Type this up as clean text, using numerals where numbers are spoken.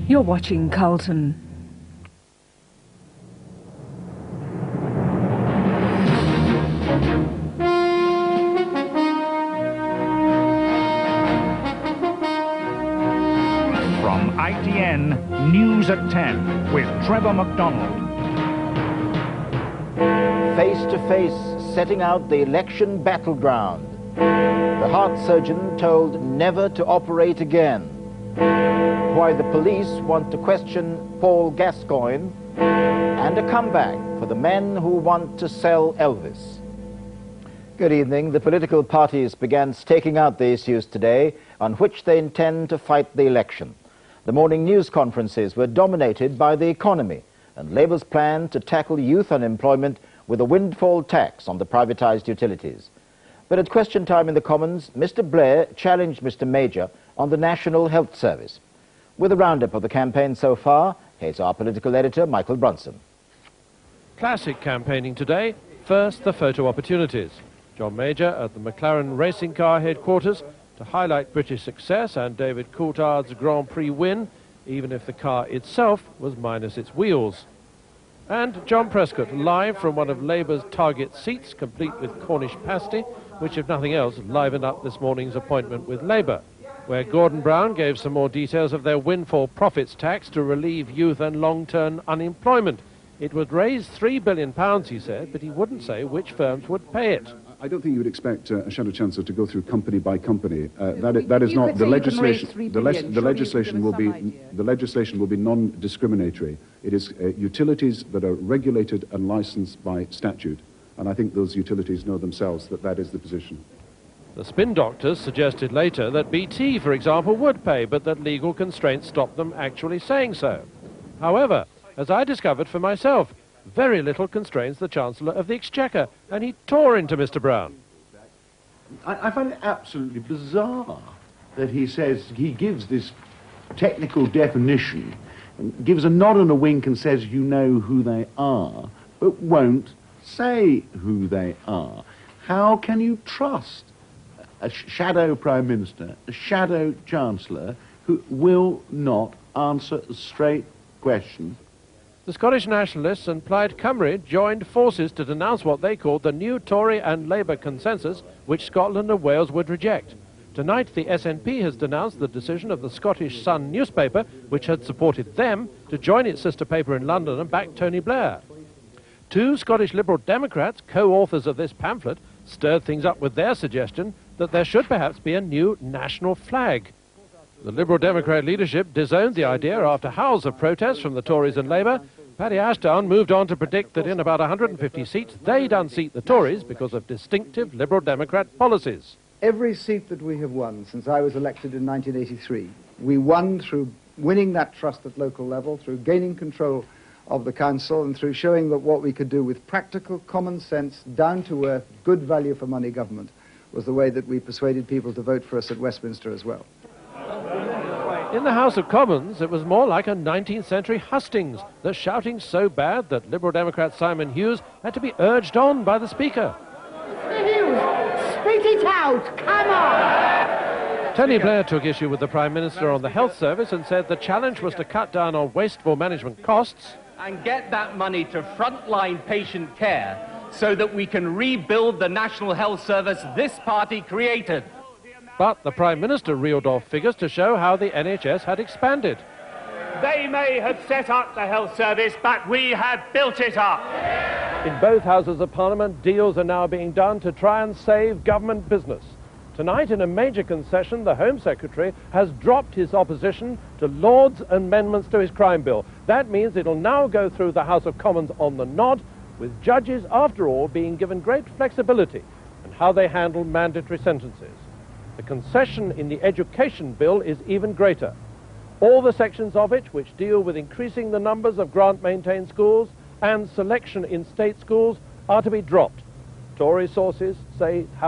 You're watching Carlton. From ITN, News at 10 with Trevor McDonald. Face to face, setting out the election battleground. The heart surgeon told never to operate again. Why the police want to question Paul Gascoigne, and a comeback for the men who want to sell Elvis. Good evening. The political parties began staking out the issues today on which they intend to fight the election. The morning news conferences were dominated by the economy and Labour's plan to tackle youth unemployment with a windfall tax on the privatised utilities. But at question time in the Commons, Mr. Blair challenged Mr. Major on the National Health Service. With a roundup of the campaign so far, here's our political editor, Michael Brunson. Classic campaigning today. First, the photo opportunities. John Major at the McLaren racing car headquarters to highlight British success and David Coulthard's Grand Prix win, even if the car itself was minus its wheels. And John Prescott live from one of Labour's target seats, complete with Cornish pasty, which, if nothing else, livened up this morning's appointment with Labour, where Gordon Brown gave some more details of their windfall profits tax to relieve youth and long-term unemployment. It would raise £3 billion, he said, but he wouldn't say which firms would pay it. I don't think you would expect a Shadow Chancellor to go through company by company. That is not the legislation. The legislation will be non-discriminatory. It is utilities that are regulated and licensed by statute, and I think those utilities know themselves that that is the position. The spin doctors suggested later that BT, for example, would pay, but that legal constraints stopped them actually saying so. However, as I discovered for myself, very little constrains the Chancellor of the Exchequer, and he tore into Mr. Brown. I find it absolutely bizarre that he says, he gives this technical definition, and gives a nod and a wink and says you know who they are, but won't say who they are. How can you trust a shadow Prime Minister, a shadow Chancellor, who will not answer a straight question? The Scottish Nationalists and Plaid Cymru joined forces to denounce what they called the new Tory and Labour consensus, which Scotland and Wales would reject. Tonight, the SNP has denounced the decision of the Scottish Sun newspaper, which had supported them, to join its sister paper in London and back Tony Blair. Two Scottish Liberal Democrats, co-authors of this pamphlet, stirred things up with their suggestion that there should perhaps be a new national flag. The Liberal Democrat leadership disowned the idea after howls of protest from the Tories and Labour. Paddy Ashdown moved on to predict that in about 150 seats, they'd unseat the Tories because of distinctive Liberal Democrat policies. Every seat that we have won since I was elected in 1983, we won through winning that trust at local level, through gaining control of the council, and through showing that what we could do with practical, common sense, down-to-earth, good value for money government was the way that we persuaded people to vote for us at Westminster as well. In the House of Commons, it was more like a 19th century hustings, the shouting so bad that Liberal Democrat Simon Hughes had to be urged on by the Speaker. Hughes, spit it out, come on! Tony Blair took issue with the Prime Minister on the health service and said the challenge was to cut down on wasteful management costs and get that money to frontline patient care so that we can rebuild the National Health Service this party created. But the Prime Minister reeled off figures to show how the NHS had expanded. They may have set up the health service, but we have built it up. In both Houses of Parliament, deals are now being done to try and save government business. Tonight, in a major concession, the Home Secretary has dropped his opposition to Lord's amendments to his crime bill. That means it'll now go through the House of Commons on the nod, with judges, after all, being given great flexibility in how they handle mandatory sentences. The concession in the education bill is even greater. All the sections of it which deal with increasing the numbers of grant-maintained schools and selection in state schools are to be dropped. Tory sources say